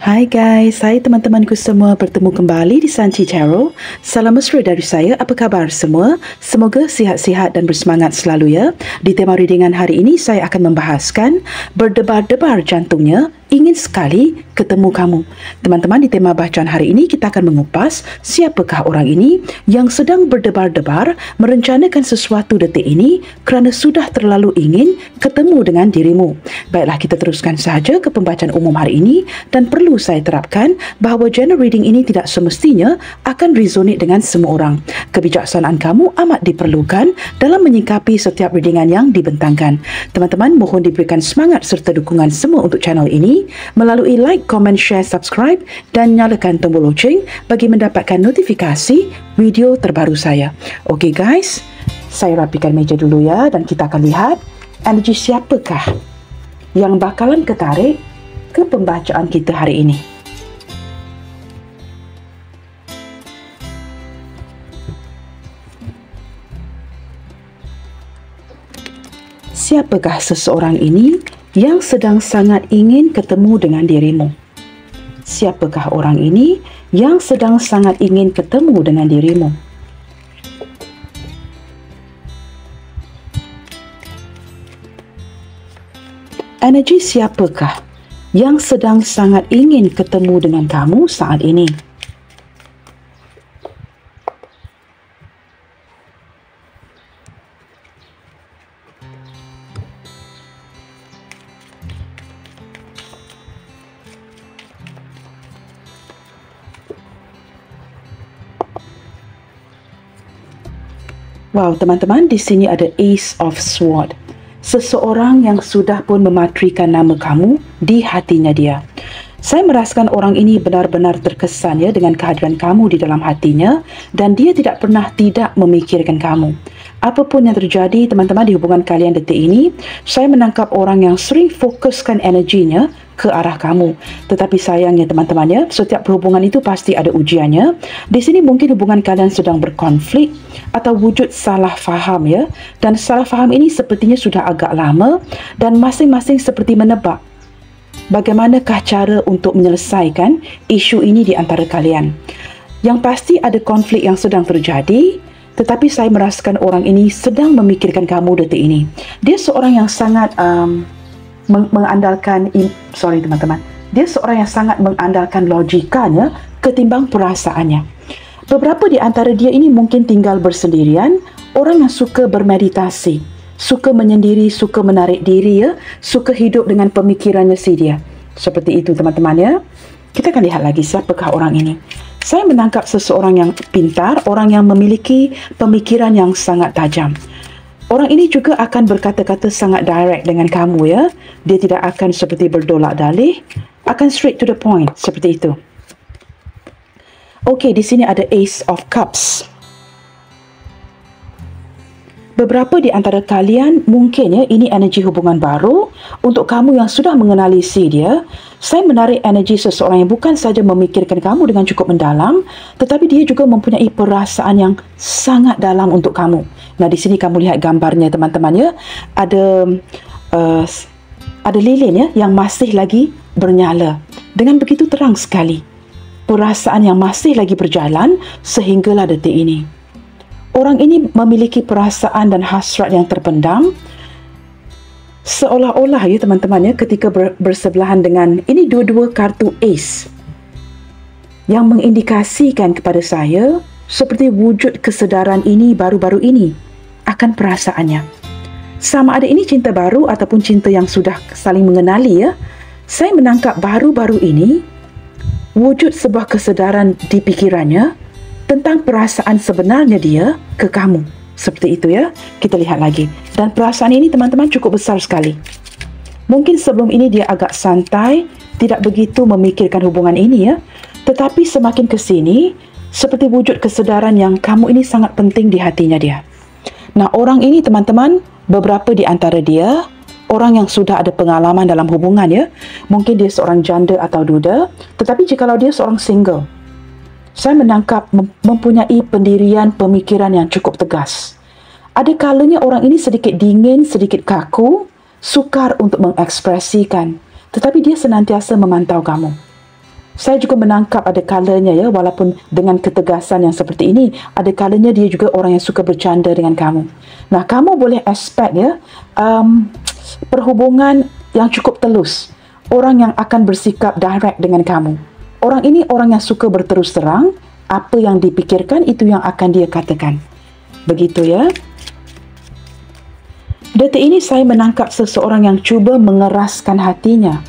Hai guys, hai teman-temanku semua, bertemu kembali di Santi Tarot. Salam mesra dari saya, apa khabar semua? Semoga sihat-sihat dan bersemangat selalu ya. Di tema readingan hari ini, saya akan membahaskan berdebar-debar jantungnya, ingin sekali ketemu kamu. Teman-teman, di tema bacaan hari ini kita akan mengupas siapakah orang ini yang sedang berdebar-debar merencanakan sesuatu detik ini kerana sudah terlalu ingin ketemu dengan dirimu. Baiklah, kita teruskan sahaja ke pembacaan umum hari ini dan perlu saya terapkan bahawa general reading ini tidak semestinya akan resonate dengan semua orang. Kebijaksanaan kamu amat diperlukan dalam menyikapi setiap readingan yang dibentangkan. Teman-teman, mohon diberikan semangat serta dukungan semua untuk channel ini melalui like, comment, share, subscribe dan nyalakan tombol loceng bagi mendapatkan notifikasi video terbaru saya. Okey guys, saya rapikan meja dulu ya dan kita akan lihat energi siapakah yang bakalan ketarik ke pembacaan kita hari ini. Siapakah seseorang ini yang sedang sangat ingin ketemu dengan dirimu? Siapakah orang ini yang sedang sangat ingin ketemu dengan dirimu? Energi siapakah yang sedang sangat ingin ketemu dengan kamu saat ini? Wow, teman-teman, di sini ada Ace of Swords. Seseorang yang sudah pun mematrikan nama kamu di hatinya dia. Saya merasakan orang ini benar-benar terkesan ya dengan kehadiran kamu di dalam hatinya dan dia tidak pernah tidak memikirkan kamu. Apapun yang terjadi teman-teman di hubungan kalian detik ini, saya menangkap orang yang sering fokuskan energinya ke arah kamu. Tetapi sayangnya teman-teman ya, setiap perhubungan itu pasti ada ujiannya. Di sini mungkin hubungan kalian sedang berkonflik atau wujud salah faham ya. Dan salah faham ini sepertinya sudah agak lama dan masing-masing seperti menebak bagaimanakah cara untuk menyelesaikan isu ini di antara kalian. Yang pasti ada konflik yang sedang terjadi, tetapi saya merasakan orang ini sedang memikirkan kamu detik ini. Dia seorang yang sangat mengandalkan, teman-teman. Dia seorang yang sangat mengandalkan logikanya ketimbang perasaannya. Beberapa di antara dia ini mungkin tinggal bersendirian, orang yang suka bermeditasi, suka menyendiri, suka menarik diri ya, suka hidup dengan pemikirannya si dia. Seperti itu teman-teman ya. Kita akan lihat lagi siapakah orang ini. Saya menangkap seseorang yang pintar, orang yang memiliki pemikiran yang sangat tajam. Orang ini juga akan berkata-kata sangat direct dengan kamu ya. Dia tidak akan seperti berdolak dalih, akan straight to the point seperti itu. Okey, di sini ada Ace of Cups. Beberapa di antara kalian mungkin ya ini energi hubungan baru untuk kamu yang sudah mengenali si dia. Saya menarik energi seseorang yang bukan saja memikirkan kamu dengan cukup mendalam, tetapi dia juga mempunyai perasaan yang sangat dalam untuk kamu. Nah, di sini kamu lihat gambarnya teman-teman ya. Ada lilin ya yang masih lagi bernyala dengan begitu terang sekali. Perasaan yang masih lagi berjalan sehinggalah detik ini. Orang ini memiliki perasaan dan hasrat yang terpendam. Seolah-olah ya teman-teman ya, ketika bersebelahan dengan ini dua-dua kartu Ace yang mengindikasikan kepada saya seperti wujud kesedaran ini baru-baru ini akan perasaannya. Sama ada ini cinta baru ataupun cinta yang sudah saling mengenali ya. Saya menangkap baru-baru ini wujud sebuah kesedaran di pikirannya tentang perasaan sebenarnya dia ke kamu. Seperti itu ya. Kita lihat lagi. Dan perasaan ini teman-teman cukup besar sekali. Mungkin sebelum ini dia agak santai, tidak begitu memikirkan hubungan ini ya. Tetapi semakin ke sini, seperti wujud kesedaran yang kamu ini sangat penting di hatinya dia. Nah, orang ini teman-teman, beberapa di antara dia, orang yang sudah ada pengalaman dalam hubungan ya. Mungkin dia seorang janda atau duda, tetapi jikalau dia seorang single, saya menangkap mempunyai pendirian pemikiran yang cukup tegas. Ada kalanya orang ini sedikit dingin, sedikit kaku, sukar untuk mengekspresikan, tetapi dia senantiasa memantau kamu. Saya juga menangkap ada kalanya ya, walaupun dengan ketegasan yang seperti ini, ada kalanya dia juga orang yang suka bercanda dengan kamu. Nah, kamu boleh expect ya, perhubungan yang cukup telus. Orang yang akan bersikap direct dengan kamu. Orang ini orang yang suka berterus terang, apa yang dipikirkan itu yang akan dia katakan. Begitu ya. Detik ini saya menangkap seseorang yang cuba mengeraskan hatinya.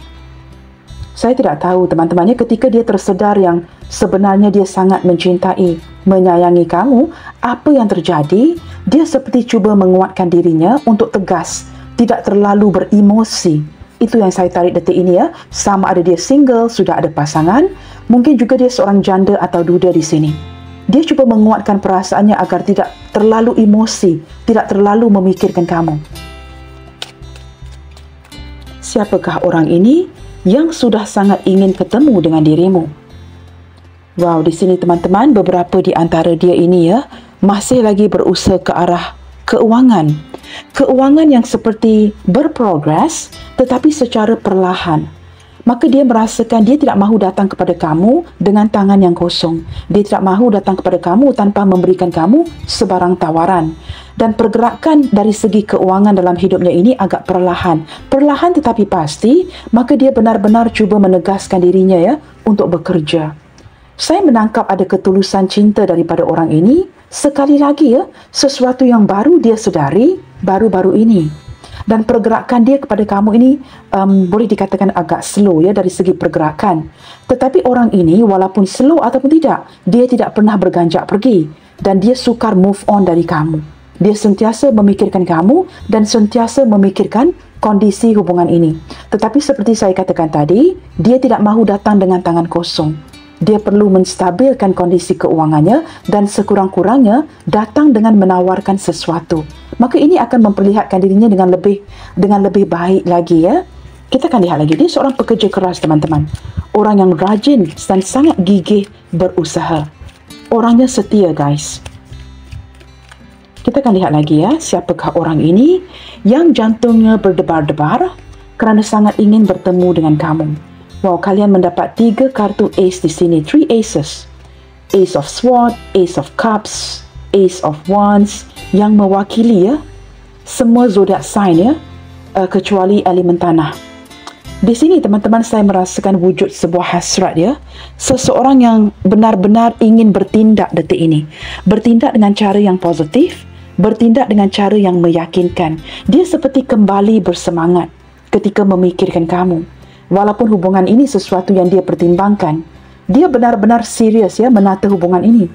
Saya tidak tahu teman-temannya, ketika dia tersedar yang sebenarnya dia sangat mencintai, menyayangi kamu, apa yang terjadi? Dia seperti cuba menguatkan dirinya untuk tegas, tidak terlalu beremosi. Itu yang saya tarik detik ini ya. Sama ada dia single, sudah ada pasangan, mungkin juga dia seorang janda atau duda di sini. Dia cuba menguatkan perasaannya agar tidak terlalu emosi, tidak terlalu memikirkan kamu. Siapakah orang ini yang sudah sangat ingin ketemu dengan dirimu? Wow, di sini teman-teman, beberapa di antara dia ini ya, masih lagi berusaha ke arah keuangan. Keuangan yang seperti berprogres, tetapi secara perlahan. Maka dia merasakan dia tidak mahu datang kepada kamu dengan tangan yang kosong. Dia tidak mahu datang kepada kamu tanpa memberikan kamu sebarang tawaran. Dan pergerakan dari segi keuangan dalam hidupnya ini agak perlahan. Perlahan tetapi pasti, maka dia benar-benar cuba menegaskan dirinya ya untuk bekerja. Saya menangkap ada ketulusan cinta daripada orang ini. Sekali lagi ya, sesuatu yang baru dia sedari baru-baru ini. Dan pergerakan dia kepada kamu ini boleh dikatakan agak slow ya dari segi pergerakan. Tetapi orang ini walaupun slow ataupun tidak, dia tidak pernah berganjak pergi. Dan dia sukar move on dari kamu. Dia sentiasa memikirkan kamu dan sentiasa memikirkan kondisi hubungan ini. Tetapi seperti saya katakan tadi, dia tidak mahu datang dengan tangan kosong. Dia perlu menstabilkan kondisi keuangannya dan sekurang-kurangnya datang dengan menawarkan sesuatu. Maka ini akan memperlihatkan dirinya dengan lebih baik lagi ya. Kita akan lihat lagi, dia seorang pekerja keras teman-teman. Orang yang rajin dan sangat gigih berusaha. Orangnya setia guys. Kita akan lihat lagi ya, siapakah orang ini yang jantungnya berdebar-debar kerana sangat ingin bertemu dengan kamu. Wow, kalian mendapat 3 kartu ace di sini, 3 aces. Ace of Swords, Ace of Cups, Ace of Wands yang mewakili ya semua zodiak sign ya, kecuali elemen tanah. Di sini teman-teman saya merasakan wujud sebuah hasrat ya. Seseorang yang benar-benar ingin bertindak detik ini. Bertindak dengan cara yang positif, bertindak dengan cara yang meyakinkan. Dia seperti kembali bersemangat ketika memikirkan kamu. Walaupun hubungan ini sesuatu yang dia pertimbangkan, dia benar-benar serius ya menata hubungan ini.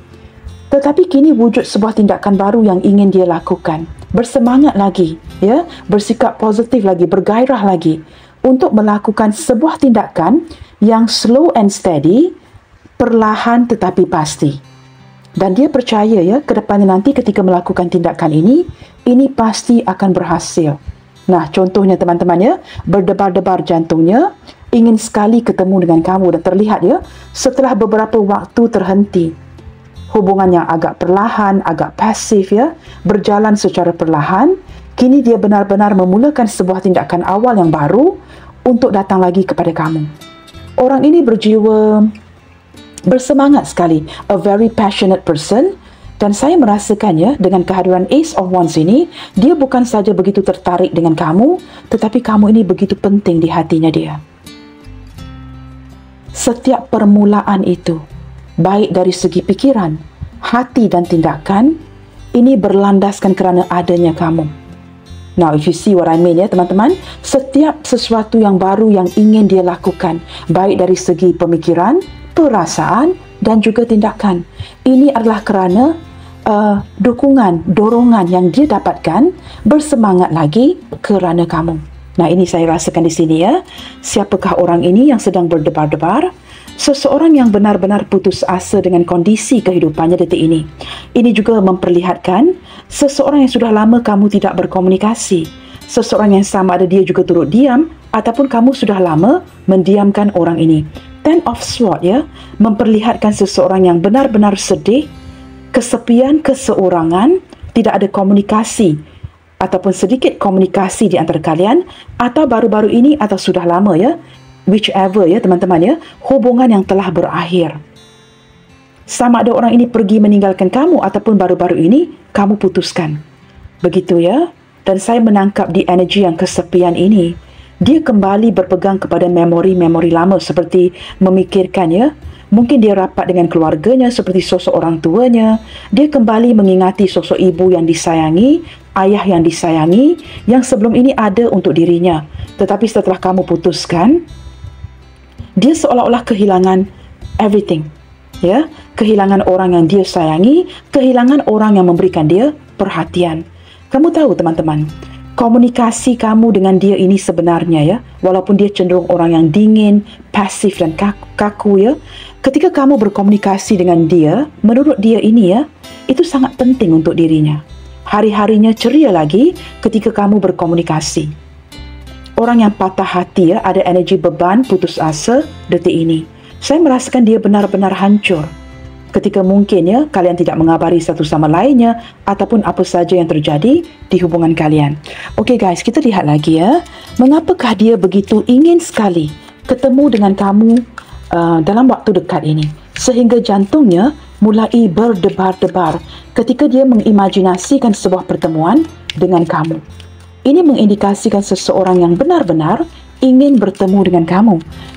Tetapi kini wujud sebuah tindakan baru yang ingin dia lakukan. Bersemangat lagi ya, bersikap positif lagi, bergairah lagi untuk melakukan sebuah tindakan yang slow and steady, perlahan tetapi pasti. Dan dia percaya ya, ke depannya nanti ketika melakukan tindakan ini pasti akan berhasil. Nah, contohnya teman-teman ya, berdebar-debar jantungnya, ingin sekali ketemu dengan kamu dan terlihat ya, setelah beberapa waktu terhenti. Hubungan yang agak perlahan, agak pasif ya, berjalan secara perlahan, kini dia benar-benar memulakan sebuah tindakan awal yang baru untuk datang lagi kepada kamu. Orang ini berjiwa bersemangat sekali, a very passionate person, dan saya merasakannya dengan kehadiran Ace of Wands ini, dia bukan saja begitu tertarik dengan kamu, tetapi kamu ini begitu penting di hatinya dia. Setiap permulaan itu, baik dari segi pikiran, hati dan tindakan, ini berlandaskan kerana adanya kamu. Now, if you see what I mean ya teman-teman, setiap sesuatu yang baru yang ingin dia lakukan, baik dari segi pemikiran, perasaan dan juga tindakan, ini adalah kerana dukungan, dorongan yang dia dapatkan, bersemangat lagi kerana kamu. Nah, ini saya rasakan di sini ya. Siapakah orang ini yang sedang berdebar-debar? Seseorang yang benar-benar putus asa dengan kondisi kehidupannya detik ini. Ini juga memperlihatkan seseorang yang sudah lama kamu tidak berkomunikasi. Seseorang yang sama ada dia juga turut diam ataupun kamu sudah lama mendiamkan orang ini. Ten of Swords ya, memperlihatkan seseorang yang benar-benar sedih, kesepian, keseorangan, tidak ada komunikasi ataupun sedikit komunikasi di antara kalian, atau baru-baru ini atau sudah lama ya, whichever ya teman-teman ya, hubungan yang telah berakhir. Sama ada orang ini pergi meninggalkan kamu ataupun baru-baru ini kamu putuskan. Begitu ya. Dan saya menangkap di energi yang kesepian ini, dia kembali berpegang kepada memori-memori lama seperti memikirkan ya. Mungkin dia rapat dengan keluarganya seperti sosok orang tuanya. Dia kembali mengingati sosok ibu yang disayangi, ayah yang disayangi, yang sebelum ini ada untuk dirinya. Tetapi setelah kamu putuskan, dia seolah-olah kehilangan everything. Ya, kehilangan orang yang dia sayangi, kehilangan orang yang memberikan dia perhatian. Kamu tahu teman-teman, komunikasi kamu dengan dia ini sebenarnya ya, walaupun dia cenderung orang yang dingin, pasif dan kaku ya, ketika kamu berkomunikasi dengan dia, menurut dia ini ya, itu sangat penting untuk dirinya. Hari-harinya ceria lagi ketika kamu berkomunikasi. Orang yang patah hati ya, ada energi beban, putus asa detik ini. Saya merasakan dia benar-benar hancur ketika mungkin ya kalian tidak mengabari satu sama lainnya ataupun apa saja yang terjadi di hubungan kalian. Okey guys, kita lihat lagi ya. Mengapakah dia begitu ingin sekali ketemu dengan kamu dalam waktu dekat ini sehingga jantungnya mulai berdebar-debar ketika dia mengimajinasikan sebuah pertemuan dengan kamu. Ini mengindikasikan seseorang yang benar-benar ingin bertemu dengan kamu.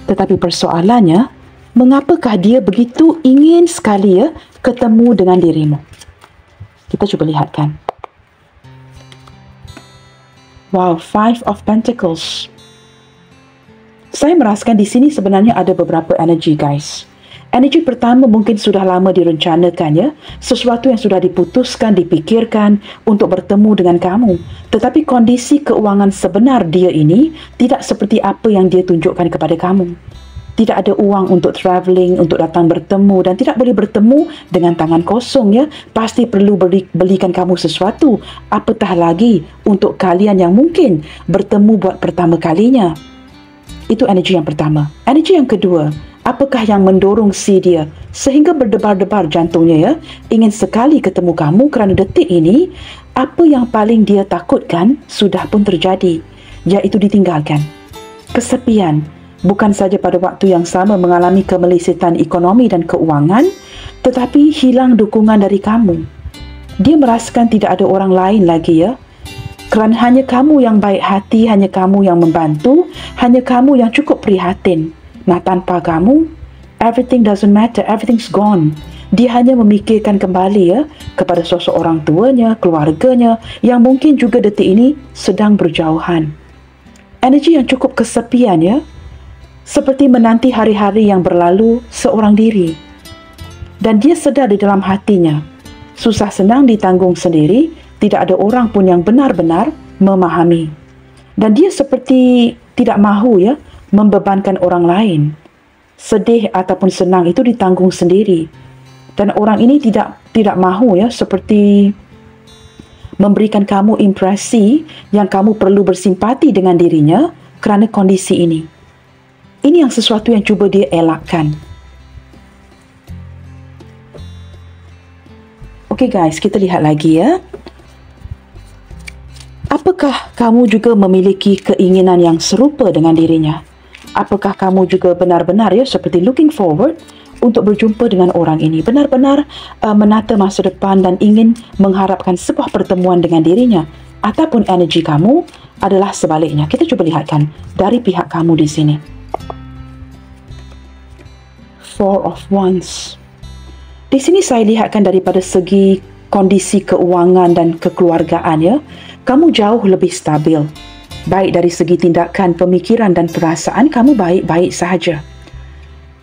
Tetapi persoalannya, mengapakah dia begitu ingin sekali ya ketemu dengan dirimu? Kita cuba lihatkan. Wow, Five of Pentacles. Saya merasakan di sini sebenarnya ada beberapa energi guys. Energi pertama mungkin sudah lama direncanakan ya, sesuatu yang sudah diputuskan, dipikirkan untuk bertemu dengan kamu. Tetapi kondisi keuangan sebenar dia ini tidak seperti apa yang dia tunjukkan kepada kamu. Tidak ada uang untuk travelling, untuk datang bertemu dan tidak boleh bertemu dengan tangan kosong ya. Pasti perlu belikan kamu sesuatu. Apatah lagi untuk kalian yang mungkin bertemu buat pertama kalinya. Itu energi yang pertama. Energi yang kedua, apakah yang mendorong si dia sehingga berdebar-debar jantungnya ya, ingin sekali ketemu kamu kerana detik ini, apa yang paling dia takutkan sudah pun terjadi, iaitu ditinggalkan. Kesepian, bukan saja pada waktu yang sama mengalami kemelisitan ekonomi dan keuangan, tetapi hilang dukungan dari kamu. Dia merasakan tidak ada orang lain lagi ya, kerana hanya kamu yang baik hati, hanya kamu yang membantu, hanya kamu yang cukup prihatin. Nah, tanpa kamu, everything doesn't matter, everything's gone. Dia hanya memikirkan kembali ya kepada sosok orang tuanya, keluarganya yang mungkin juga detik ini sedang berjauhan. Energi yang cukup kesepian ya, seperti menanti hari-hari yang berlalu seorang diri. Dan dia sedar di dalam hatinya, susah senang ditanggung sendiri, tidak ada orang pun yang benar-benar memahami. Dan dia seperti tidak mahu ya membebankan orang lain. Sedih ataupun senang itu ditanggung sendiri. Dan orang ini tidak mahu ya seperti memberikan kamu impresi yang kamu perlu bersimpati dengan dirinya kerana kondisi ini. Ini yang sesuatu yang cuba dia elakkan. Okey guys, kita lihat lagi ya. Apakah kamu juga memiliki keinginan yang serupa dengan dirinya? Apakah kamu juga benar-benar ya seperti looking forward untuk berjumpa dengan orang ini, benar-benar menata masa depan dan ingin mengharapkan sebuah pertemuan dengan dirinya? Ataupun energi kamu adalah sebaliknya? Kita cuba lihatkan dari pihak kamu di sini. Four of Wands. Di sini saya lihatkan daripada segi kondisi keuangan dan kekeluargaan ya, kamu jauh lebih stabil. Baik dari segi tindakan, pemikiran dan perasaan, kamu baik-baik sahaja.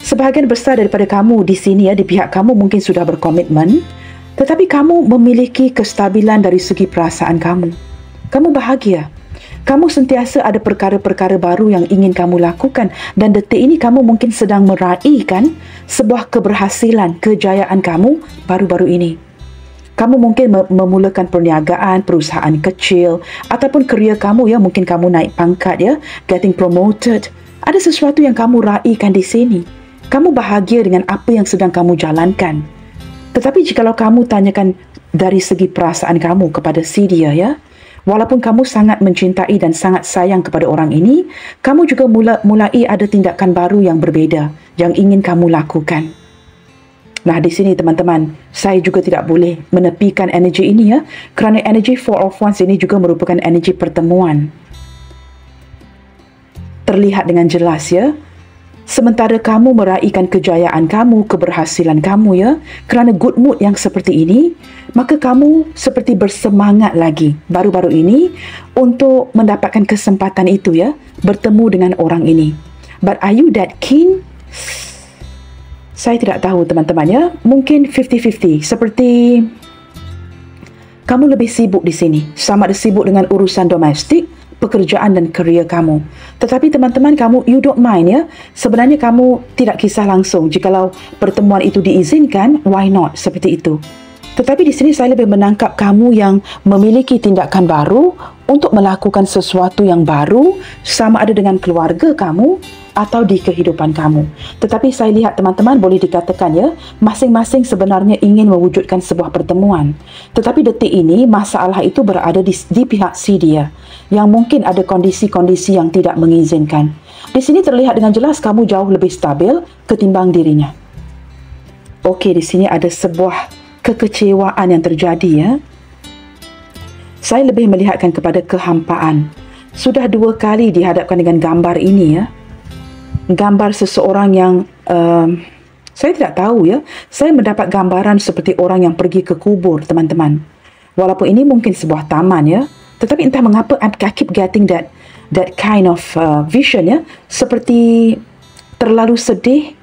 Sebahagian besar daripada kamu di sini ya, di pihak kamu mungkin sudah berkomitmen, tetapi kamu memiliki kestabilan dari segi perasaan kamu. Kamu bahagia. Kamu sentiasa ada perkara-perkara baru yang ingin kamu lakukan dan detik ini kamu mungkin sedang meraihkan sebuah keberhasilan, kejayaan kamu baru-baru ini. Kamu mungkin memulakan perniagaan, perusahaan kecil ataupun kerjaya kamu ya, mungkin kamu naik pangkat ya, getting promoted. Ada sesuatu yang kamu raihkan di sini. Kamu bahagia dengan apa yang sedang kamu jalankan. Tetapi jikalau kamu tanyakan dari segi perasaan kamu kepada si dia ya, Walaupun kamu sangat mencintai dan sangat sayang kepada orang ini, kamu juga mulai ada tindakan baru yang berbeza yang ingin kamu lakukan. Nah, di sini teman-teman, saya juga tidak boleh menepikan energi ini ya, kerana energi Four of Wands ini juga merupakan energi pertemuan. Terlihat dengan jelas ya. Sementara kamu meraihkan kejayaan kamu, keberhasilan kamu ya, kerana good mood yang seperti ini, maka kamu seperti bersemangat lagi baru-baru ini untuk mendapatkan kesempatan itu ya, bertemu dengan orang ini. But are you that keen? Saya tidak tahu teman-teman ya, mungkin 50-50, seperti kamu lebih sibuk di sini, sama ada sibuk dengan urusan domestik, pekerjaan dan kerja kamu. Tetapi teman-teman, you don't mind ya. Sebenarnya kamu tidak kisah langsung. Jikalau pertemuan itu diizinkan, why not? Seperti itu. Tetapi di sini saya lebih menangkap kamu yang memiliki tindakan baru untuk melakukan sesuatu yang baru, sama ada dengan keluarga kamu atau di kehidupan kamu. Tetapi saya lihat teman-teman, boleh dikatakan ya, masing-masing sebenarnya ingin mewujudkan sebuah pertemuan. Tetapi detik ini masalah itu berada di pihak si dia, yang mungkin ada kondisi-kondisi yang tidak mengizinkan. Di sini terlihat dengan jelas kamu jauh lebih stabil ketimbang dirinya. Okey, di sini ada sebuah kekecewaan yang terjadi ya. Saya lebih melihatkan kepada kehampaan. Sudah 2 kali dihadapkan dengan gambar ini ya. Gambar seseorang yang saya tidak tahu ya. Saya mendapat gambaran seperti orang yang pergi ke kubur, teman-teman. Walaupun ini mungkin sebuah taman ya, tetapi entah mengapa I keep getting that kind of vision ya, seperti terlalu sedih.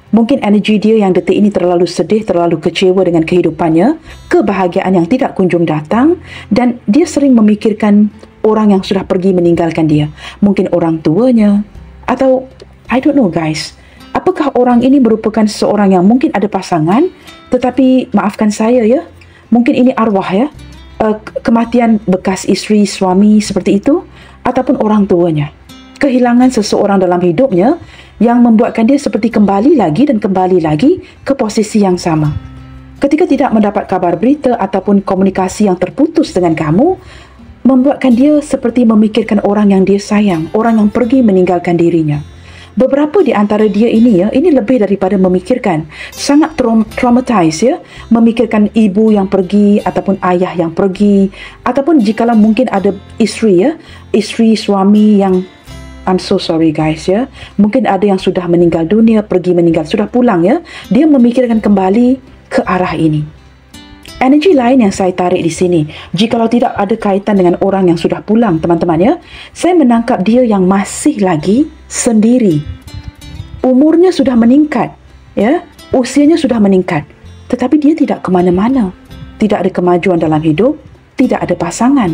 Mungkin energi dia yang detik ini terlalu sedih, terlalu kecewa dengan kehidupannya, kebahagiaan yang tidak kunjung datang, dan dia sering memikirkan orang yang sudah pergi meninggalkan dia. Mungkin orang tuanya, atau I don't know guys. Apakah orang ini merupakan seorang yang mungkin ada pasangan, tetapi maafkan saya ya, mungkin ini arwah ya, kematian bekas isteri, suami seperti itu, ataupun orang tuanya. Kehilangan seseorang dalam hidupnya yang membuatkan dia seperti kembali lagi dan kembali lagi ke posisi yang sama. Ketika tidak mendapat kabar berita ataupun komunikasi yang terputus dengan kamu, membuatkan dia seperti memikirkan orang yang dia sayang, orang yang pergi meninggalkan dirinya. Beberapa di antara dia ini ya, ini lebih daripada memikirkan, sangat traumatized ya, memikirkan ibu yang pergi ataupun ayah yang pergi, ataupun jikalau mungkin ada isteri ya, isteri suami yang, I'm so sorry guys ya, mungkin ada yang sudah meninggal dunia, pergi meninggal, sudah pulang ya, dia memikirkan kembali ke arah ini. Energi lain yang saya tarik di sini, jikalau tidak ada kaitan dengan orang yang sudah pulang teman-teman ya, saya menangkap dia yang masih lagi sendiri. Umurnya sudah meningkat ya, usianya sudah meningkat, tetapi dia tidak ke mana-mana, tidak ada kemajuan dalam hidup, tidak ada pasangan.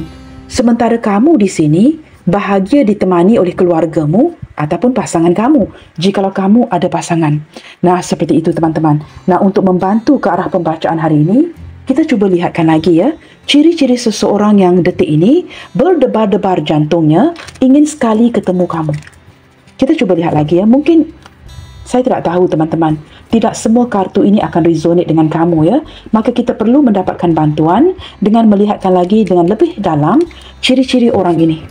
Sementara kamu di sini bahagia ditemani oleh keluargamu ataupun pasangan kamu, jikalau kamu ada pasangan. Nah, seperti itu teman-teman. Nah, untuk membantu ke arah pembacaan hari ini, kita cuba lihatkan lagi ya, ciri-ciri seseorang yang detik ini berdebar-debar jantungnya, ingin sekali ketemu kamu. Kita cuba lihat lagi ya, mungkin saya tidak tahu teman-teman, tidak semua kartu ini akan resonate dengan kamu ya, maka kita perlu mendapatkan bantuan dengan melihatkan lagi dengan lebih dalam ciri-ciri orang ini.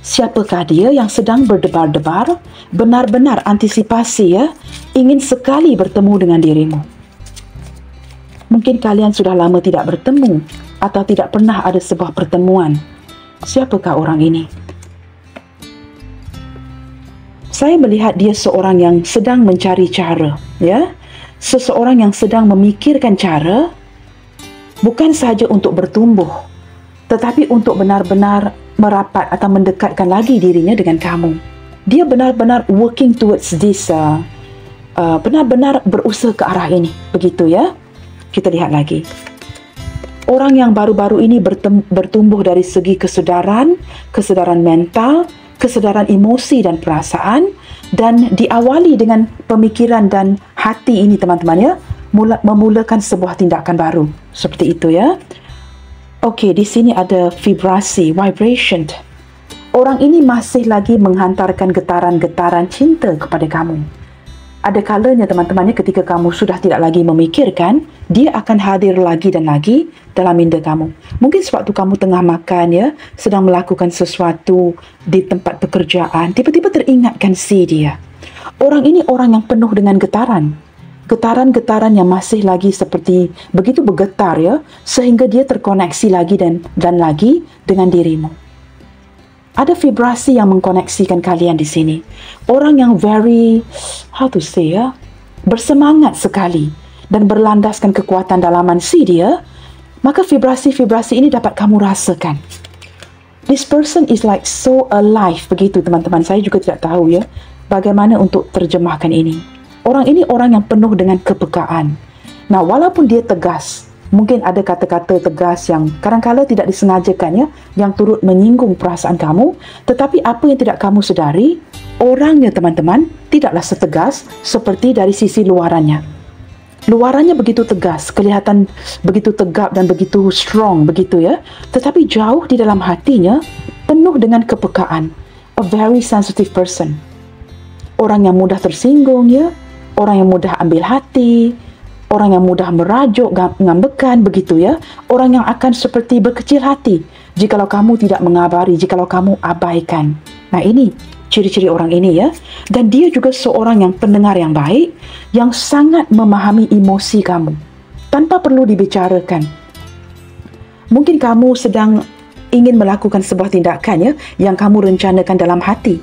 Siapakah dia yang sedang berdebar-debar, benar-benar antisipasi ya, ingin sekali bertemu dengan dirimu. Mungkin kalian sudah lama tidak bertemu atau tidak pernah ada sebuah pertemuan. Siapakah orang ini? Saya melihat dia seorang yang sedang mencari cara, ya. Seseorang yang sedang memikirkan cara bukan sahaja untuk bertumbuh, tetapi untuk benar-benar merapat atau mendekatkan lagi dirinya dengan kamu. Dia benar-benar working towards this, benar-benar berusaha ke arah ini, begitu ya. Kita lihat lagi. Orang yang baru-baru ini bertumbuh dari segi kesedaran mental, kesedaran emosi dan perasaan, dan diawali dengan pemikiran dan hati ini teman-teman ya, memulakan sebuah tindakan baru. Seperti itu ya. Okey, di sini ada vibrasi, vibration. Orang ini masih lagi menghantarkan getaran-getaran cinta kepada kamu. Ada kalanya teman-teman, ketika kamu sudah tidak lagi memikirkan, dia akan hadir lagi dan lagi dalam minda kamu. Mungkin sewaktu kamu tengah makan ya, sedang melakukan sesuatu di tempat pekerjaan, tiba-tiba teringatkan si dia. Orang ini orang yang penuh dengan getaran. Getaran-getaran yang masih lagi seperti begitu bergetar ya, sehingga dia terkoneksi lagi dan lagi dengan dirimu. Ada vibrasi yang mengkoneksikan kalian di sini. Orang yang very, how to say ya, bersemangat sekali dan berlandaskan kekuatan dalaman si dia, maka vibrasi-vibrasi ini dapat kamu rasakan. This person is like so alive, begitu teman-teman. Saya juga tidak tahu ya, bagaimana untuk terjemahkan ini. Orang ini orang yang penuh dengan kepekaan. Nah, walaupun dia tegas, mungkin ada kata-kata tegas yang kadang-kala tidak disengajakan ya, yang turut menyinggung perasaan kamu, tetapi apa yang tidak kamu sedari, orangnya teman-teman tidaklah setegas seperti dari sisi luarannya. Luarannya begitu tegas, kelihatan begitu tegap dan begitu strong begitu ya, tetapi jauh di dalam hatinya penuh dengan kepekaan. A very sensitive person. Orang yang mudah tersinggung ya, orang yang mudah ambil hati, orang yang mudah merajuk, ngambekan begitu ya. Orang yang akan seperti berkecil hati jikalau kamu tidak mengabari, jikalau kamu abaikan. Nah, ini ciri-ciri orang ini ya. Dan dia juga seorang yang pendengar yang baik, yang sangat memahami emosi kamu tanpa perlu dibicarakan. Mungkin kamu sedang ingin melakukan sebuah tindakan ya, yang kamu rencanakan dalam hati.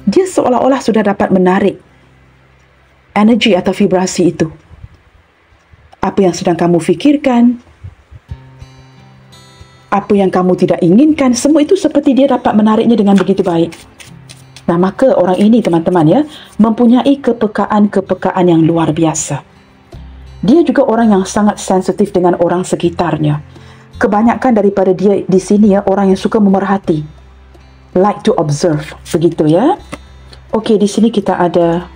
Dia seolah-olah sudah dapat menarik energi atau vibrasi itu. Apa yang sedang kamu fikirkan, apa yang kamu tidak inginkan, semua itu seperti dia dapat menariknya dengan begitu baik. Nah, maka orang ini teman-teman ya, mempunyai kepekaan yang luar biasa. Dia juga orang yang sangat sensitif dengan orang sekitarnya. Kebanyakan daripada dia di sini ya, orang yang suka memerhati. Like to observe, begitu ya. Okey, di sini kita ada,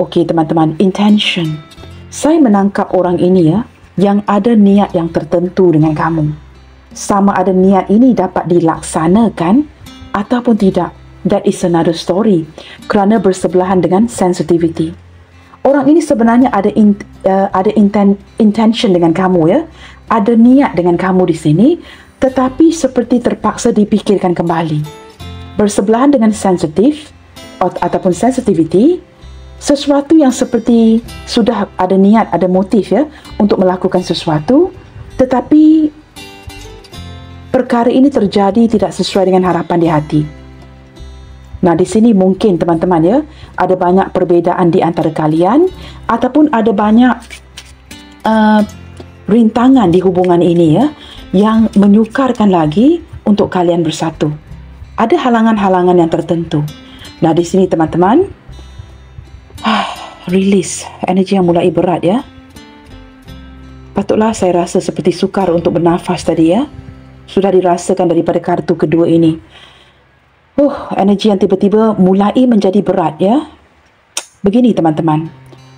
okey teman-teman, intention. Saya menangkap orang ini ya, yang ada niat yang tertentu dengan kamu. Sama ada niat ini dapat dilaksanakan ataupun tidak, that is another story. Kerana bersebelahan dengan sensitivity. Orang ini sebenarnya ada intention dengan kamu ya, ada niat dengan kamu di sini, tetapi seperti terpaksa dipikirkan kembali. Bersebelahan dengan sensitif ataupun sensitivity, sesuatu yang seperti sudah ada niat, ada motif ya untuk melakukan sesuatu, tetapi perkara ini terjadi tidak sesuai dengan harapan di hati. Nah, di sini mungkin teman-teman ya, ada banyak perbezaan di antara kalian ataupun ada banyak rintangan di hubungan ini ya, yang menyukarkan lagi untuk kalian bersatu. Ada halangan-halangan yang tertentu. Nah, di sini teman-teman, release, energi yang mulai berat ya. Patutlah saya rasa seperti sukar untuk bernafas tadi ya. Sudah dirasakan daripada kartu kedua ini. Energi yang tiba-tiba mulai menjadi berat ya. Begini teman-teman,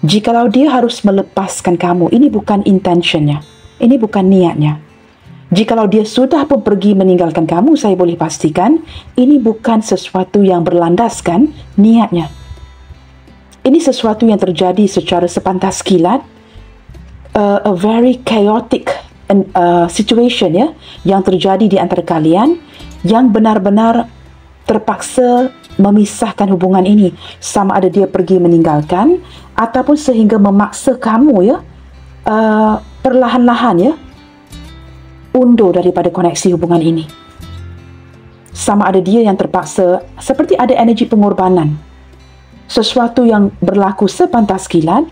jikalau dia harus melepaskan kamu, ini bukan intentionnya, ini bukan niatnya. Jikalau dia sudah pun pergi meninggalkan kamu, saya boleh pastikan ini bukan sesuatu yang berlandaskan niatnya. Ini sesuatu yang terjadi secara sepantas kilat, a very chaotic situation ya, yang terjadi di antara kalian, yang benar-benar terpaksa memisahkan hubungan ini, sama ada dia pergi meninggalkan ataupun sehingga memaksa kamu ya, perlahan-lahan ya, undur daripada koneksi hubungan ini. Sama ada dia yang terpaksa, seperti ada energi pengorbanan. Sesuatu yang berlaku sepantas kilat,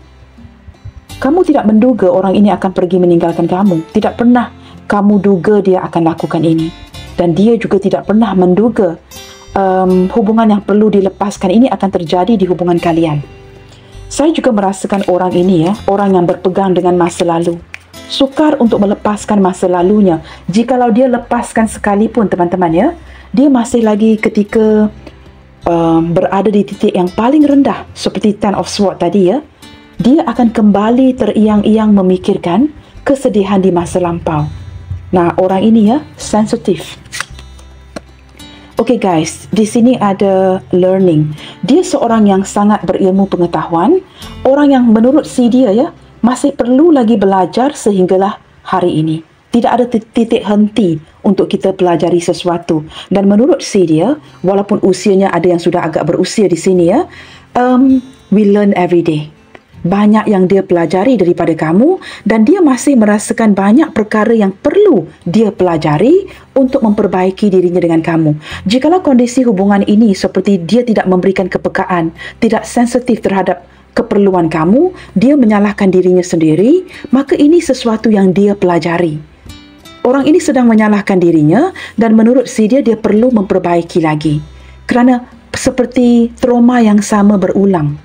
kamu tidak menduga orang ini akan pergi meninggalkan kamu. Tidak pernah kamu duga dia akan lakukan ini. Dan dia juga tidak pernah menduga hubungan yang perlu dilepaskan ini akan terjadi di hubungan kalian. Saya juga merasakan orang ini ya, orang yang berpegang dengan masa lalu. Sukar untuk melepaskan masa lalunya. Jikalau dia lepaskan sekalipun teman-teman ya, dia masih lagi ketika berada di titik yang paling rendah seperti Ten of Swords tadi ya, dia akan kembali teriang-iang memikirkan kesedihan di masa lampau. Nah, orang ini ya sensitif. Okay guys, di sini ada learning. Dia seorang yang sangat berilmu pengetahuan, orang yang menurut si dia ya, masih perlu lagi belajar sehinggalah hari ini. Tidak ada titik henti untuk kita pelajari sesuatu. Dan menurut si dia, walaupun usianya ada yang sudah agak berusia di sini ya, we learn every day. Banyak yang dia pelajari daripada kamu dan dia masih merasakan banyak perkara yang perlu dia pelajari untuk memperbaiki dirinya dengan kamu. Jikalau kondisi hubungan ini seperti dia tidak memberikan kepekaan, tidak sensitif terhadap keperluan kamu, dia menyalahkan dirinya sendiri, maka ini sesuatu yang dia pelajari. Orang ini sedang menyalahkan dirinya dan menurut si dia perlu memperbaiki lagi. Kerana seperti trauma yang sama berulang.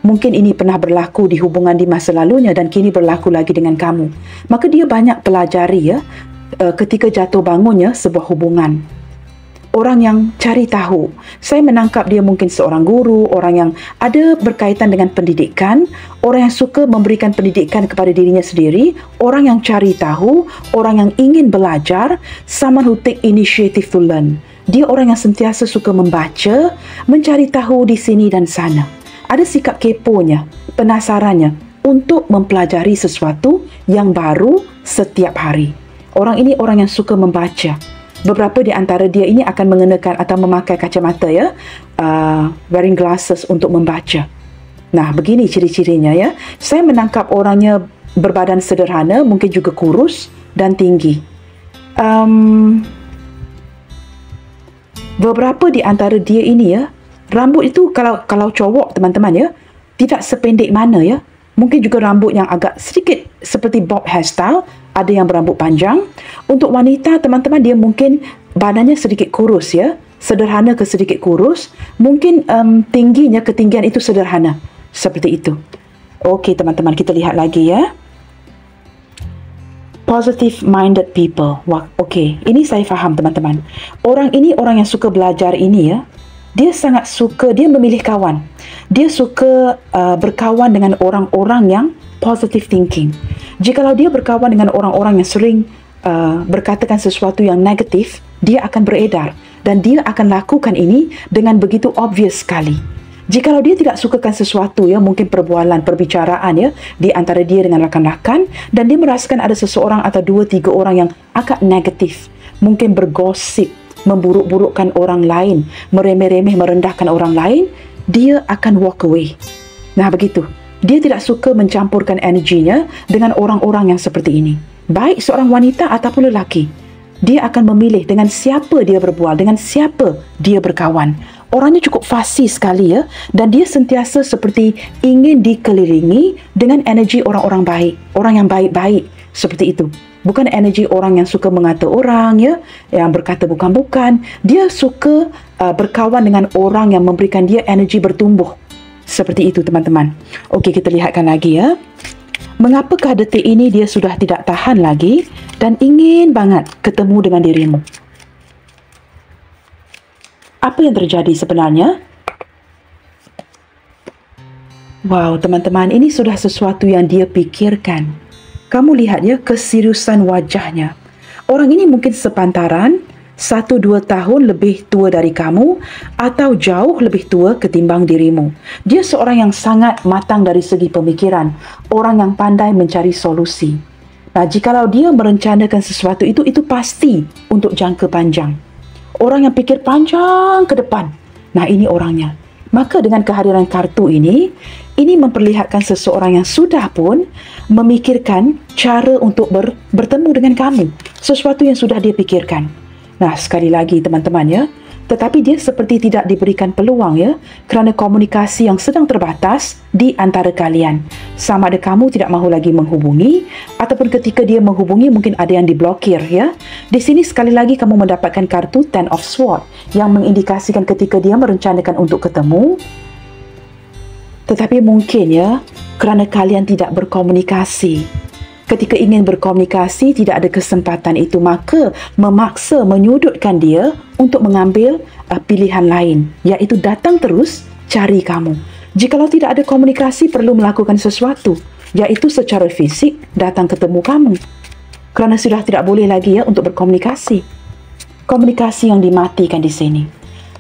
Mungkin ini pernah berlaku di hubungan di masa lalunya dan kini berlaku lagi dengan kamu. Maka dia banyak pelajari ya ketika jatuh bangunnya sebuah hubungan. Orang yang cari tahu. Saya menangkap dia mungkin seorang guru, orang yang ada berkaitan dengan pendidikan, orang yang suka memberikan pendidikan kepada dirinya sendiri, orang yang cari tahu, orang yang ingin belajar, someone who take initiative to learn. Dia orang yang sentiasa suka membaca, mencari tahu di sini dan sana. Ada sikap keponya, penasarannya untuk mempelajari sesuatu yang baru setiap hari. Orang ini orang yang suka membaca. Beberapa di antara dia ini akan mengenakan atau memakai kacamata ya, wearing glasses untuk membaca. Nah, begini ciri-cirinya ya. Saya menangkap orangnya berbadan sederhana, mungkin juga kurus dan tinggi. Beberapa di antara dia ini ya, rambut itu kalau cowok teman-teman ya, tidak sependek mana ya. Mungkin juga rambut yang agak sedikit seperti bob hairstyle, ada yang berambut panjang. Untuk wanita teman-teman dia mungkin badannya sedikit kurus ya, sederhana ke sedikit kurus. Mungkin ketinggian itu sederhana. Seperti itu. Okey teman-teman, kita lihat lagi ya. Positive minded people. Wah, okey, ini saya faham teman-teman. Orang ini orang yang suka belajar ini ya. Dia sangat suka, dia memilih kawan. Dia suka berkawan dengan orang-orang yang positive thinking. Jikalau dia berkawan dengan orang-orang yang sering berkatakan sesuatu yang negatif, dia akan beredar. Dan dia akan lakukan ini dengan begitu obvious sekali. Jikalau dia tidak sukakan sesuatu ya, mungkin perbualan, perbicaraan ya, di antara dia dengan rakan-rakan, dan dia merasakan ada seseorang atau 2-3 orang yang agak negatif, mungkin bergosip, memburuk-burukkan orang lain, meremeh-remeh, merendahkan orang lain, dia akan walk away. Nah, begitu. Dia tidak suka mencampurkan energinya dengan orang-orang yang seperti ini. Baik seorang wanita ataupun lelaki. Dia akan memilih dengan siapa dia berbual, dengan siapa dia berkawan. Orangnya cukup fasih sekali ya, dan dia sentiasa seperti ingin dikelilingi dengan energi orang-orang baik, orang yang baik-baik, seperti itu. Bukan energi orang yang suka mengata orang ya, yang berkata bukan-bukan. Dia suka berkawan dengan orang yang memberikan dia energi bertumbuh. Seperti itu teman-teman. Okey, kita lihatkan lagi ya. Mengapakah detik ini dia sudah tidak tahan lagi dan ingin banget ketemu dengan dirimu? Apa yang terjadi sebenarnya? Wow, teman-teman, ini sudah sesuatu yang dia pikirkan. Kamu lihat ya keseriusan wajahnya. Orang ini mungkin sepantaran 1-2 tahun lebih tua dari kamu atau jauh lebih tua ketimbang dirimu. Dia seorang yang sangat matang dari segi pemikiran, orang yang pandai mencari solusi. Nah, jikalau dia merencanakan sesuatu itu pasti untuk jangka panjang. Orang yang pikir panjang ke depan. Nah, ini orangnya. Maka dengan kehadiran kartu ini memperlihatkan seseorang yang sudah pun memikirkan cara untuk bertemu dengan kamu. Sesuatu yang sudah dia pikirkan. Nah, sekali lagi teman-teman ya, tetapi dia seperti tidak diberikan peluang ya, kerana komunikasi yang sedang terbatas di antara kalian. Sama ada kamu tidak mahu lagi menghubungi, ataupun ketika dia menghubungi mungkin ada yang diblokir ya. Di sini sekali lagi kamu mendapatkan kartu Ten of Swords yang mengindikasikan ketika dia merencanakan untuk ketemu, tetapi mungkin ya, kerana kalian tidak berkomunikasi. Ketika ingin berkomunikasi, tidak ada kesempatan itu, maka memaksa menyudutkan dia untuk mengambil pilihan lain, iaitu datang terus cari kamu. Jikalau tidak ada komunikasi, perlu melakukan sesuatu, iaitu secara fisik datang ketemu kamu. Kerana sudah tidak boleh lagi ya untuk berkomunikasi. Komunikasi yang dimatikan di sini.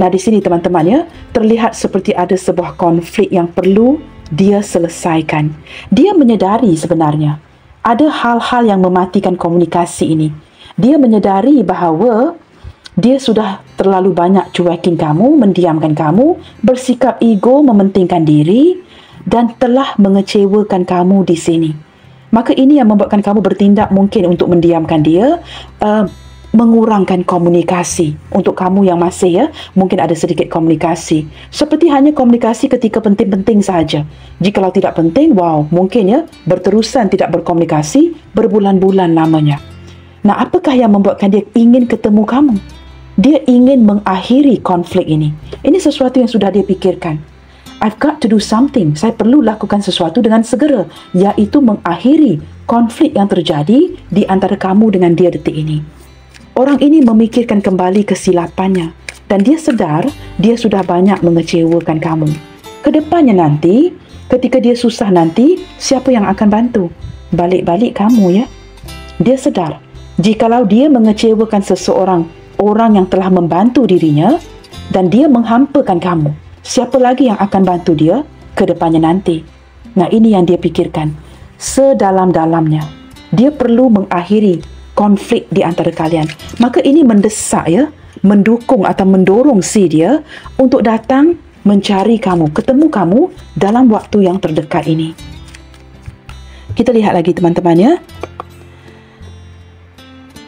Nah, di sini teman-teman ya, terlihat seperti ada sebuah konflik yang perlu dia selesaikan. Dia menyedari sebenarnya ada hal-hal yang mematikan komunikasi ini. Dia menyedari bahawa dia sudah terlalu banyak cuekin kamu, mendiamkan kamu, bersikap ego, mementingkan diri dan telah mengecewakan kamu di sini. Maka ini yang membuatkan kamu bertindak mungkin untuk mendiamkan dia, mengurangkan komunikasi. Untuk kamu yang masih mungkin ada sedikit komunikasi. Seperti hanya komunikasi ketika penting-penting saja. Jikalau tidak penting, mungkin berterusan tidak berkomunikasi berbulan-bulan lamanya. Nah, apakah yang membuatkan dia ingin ketemu kamu? Dia ingin mengakhiri konflik ini. Ini sesuatu yang sudah dia pikirkan. I've got to do something. Saya perlu lakukan sesuatu dengan segera, iaitu mengakhiri konflik yang terjadi di antara kamu dengan dia detik ini. Orang ini memikirkan kembali kesilapannya dan dia sedar dia sudah banyak mengecewakan kamu. Kedepannya nanti, ketika dia susah nanti, siapa yang akan bantu? Balik-balik kamu, ya. Dia sedar, jikalau dia mengecewakan seseorang, orang yang telah membantu dirinya, dan dia menghampakan kamu, siapa lagi yang akan bantu dia ke depannya nanti? Nah, ini yang dia pikirkan. Sedalam-dalamnya, dia perlu mengakhiri konflik di antara kalian. Maka ini mendesak, mendukung atau mendorong si dia untuk datang mencari kamu, ketemu kamu dalam waktu yang terdekat ini. Kita lihat lagi teman-teman, ya.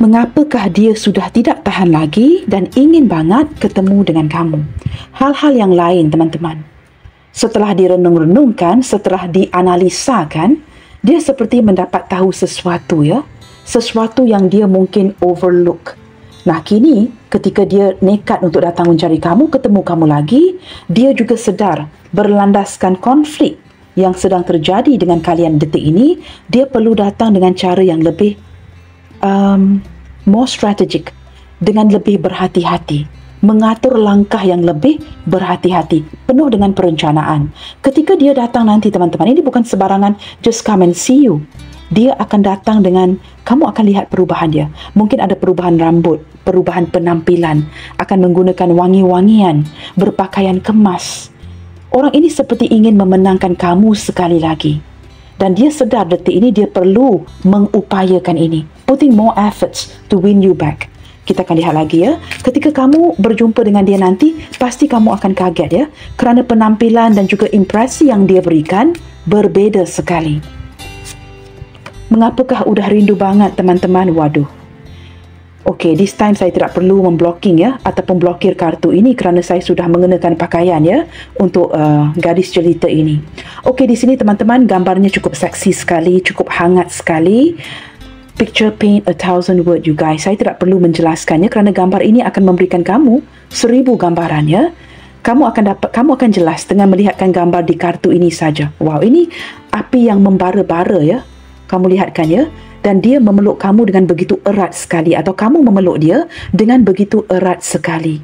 Mengapakah dia sudah tidak tahan lagi dan ingin banget ketemu dengan kamu? Hal-hal yang lain, teman-teman. Setelah direnung-renungkan, setelah dianalisakan, dia seperti mendapat tahu sesuatu, sesuatu yang dia mungkin overlook. Nah, kini ketika dia nekat untuk datang mencari kamu, ketemu kamu lagi, dia juga sedar berlandaskan konflik yang sedang terjadi dengan kalian detik ini, dia perlu datang dengan cara yang lebih more strategic, dengan lebih berhati-hati, mengatur langkah yang lebih berhati-hati, penuh dengan perencanaan. Ketika dia datang nanti, teman-teman, ini bukan sebarangan just come and see you. Dia akan datang dengan, kamu akan lihat perubahan dia. Mungkin ada perubahan rambut, perubahan penampilan, akan menggunakan wangi-wangian, berpakaian kemas. Orang ini seperti ingin memenangkan kamu sekali lagi. Dan dia sedar detik ini dia perlu mengupayakan ini, putting more efforts to win you back. Kita akan lihat lagi, ya. Ketika kamu berjumpa dengan dia nanti, pasti kamu akan kaget, ya, kerana penampilan dan juga impresi yang dia berikan berbeza sekali. Mengapakah udah rindu banget, teman-teman? Waduh. Okey, this time saya tidak perlu memblocking, ataupun blokir kartu ini kerana saya sudah mengenakan pakaian, untuk gadis jelita ini. Okey, di sini teman-teman, gambarnya cukup seksi sekali, cukup hangat sekali. Picture paint 1,000 word, you guys. Saya tidak perlu menjelaskannya kerana gambar ini akan memberikan kamu 1000 gambaran, Kamu akan jelas dengan melihatkan gambar di kartu ini saja. Wow, ini api yang membara-bara, Kamu lihatkan, dan dia memeluk kamu dengan begitu erat sekali, atau kamu memeluk dia dengan begitu erat sekali.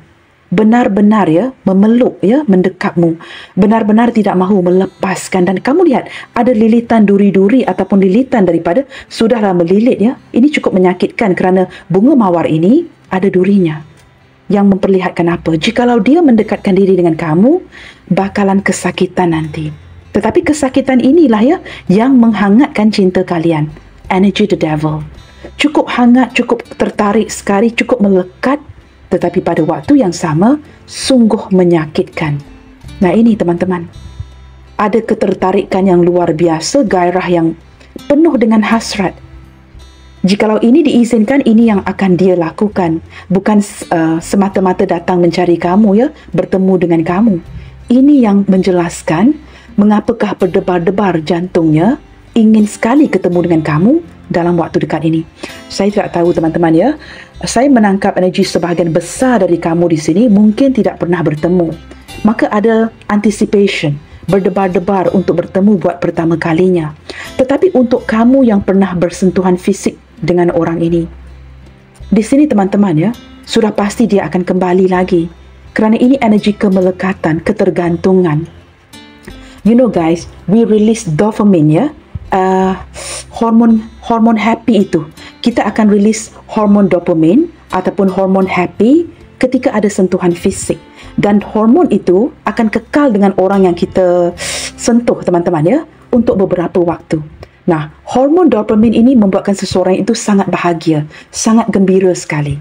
Benar-benar, memeluk, mendekapmu. Benar-benar tidak mahu melepaskan. Dan kamu lihat, ada lilitan duri-duri ataupun lilitan daripada sudahlah melilit, Ini cukup menyakitkan kerana bunga mawar ini ada durinya. Yang memperlihatkan apa? Jikalau dia mendekatkan diri dengan kamu, bakalan kesakitan nanti. Tetapi kesakitan inilah, yang menghangatkan cinta kalian. Energy the devil. Cukup hangat, cukup tertarik sekali, cukup melekat, tetapi pada waktu yang sama sungguh menyakitkan. Nah, ini teman-teman, ada ketertarikan yang luar biasa, gairah yang penuh dengan hasrat. Jikalau ini diizinkan, ini yang akan dia lakukan. Bukan semata-mata datang mencari kamu, bertemu dengan kamu. Ini yang menjelaskan mengapakah berdebar-debar jantungnya, ingin sekali ketemu dengan kamu dalam waktu dekat ini. Saya tidak tahu, teman-teman, Saya menangkap energi sebahagian besar dari kamu di sini mungkin tidak pernah bertemu. Maka ada anticipation, berdebar-debar untuk bertemu buat pertama kalinya. Tetapi untuk kamu yang pernah bersentuhan fisik dengan orang ini, di sini, teman-teman, sudah pasti dia akan kembali lagi. Kerana ini energi kemelekatan, ketergantungan. You know, guys, we release dopamine, hormon happy itu. Kita akan release hormon dopamine ataupun hormon happy ketika ada sentuhan fisik. Dan hormon itu akan kekal dengan orang yang kita sentuh, teman-teman ya, untuk beberapa waktu. Nah, hormon dopamin ini membuatkan seseorang itu sangat bahagia, sangat gembira sekali.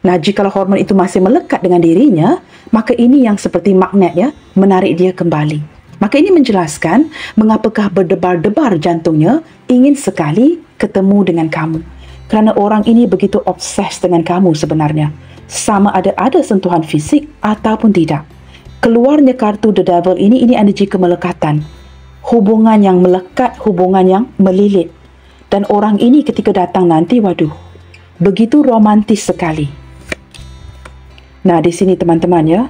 Nah, jika hormon itu masih melekat dengan dirinya, maka ini yang seperti magnet ya, menarik dia kembali. Maka ini menjelaskan mengapakah berdebar-debar jantungnya ingin sekali ketemu dengan kamu. Kerana orang ini begitu obses dengan kamu sebenarnya. Sama ada sentuhan fisik ataupun tidak. Keluarnya kartu The Devil ini energi kemelekatan. Hubungan yang melekat, hubungan yang melilit. Dan orang ini ketika datang nanti, waduh, begitu romantis sekali. Nah, di sini teman-teman ya,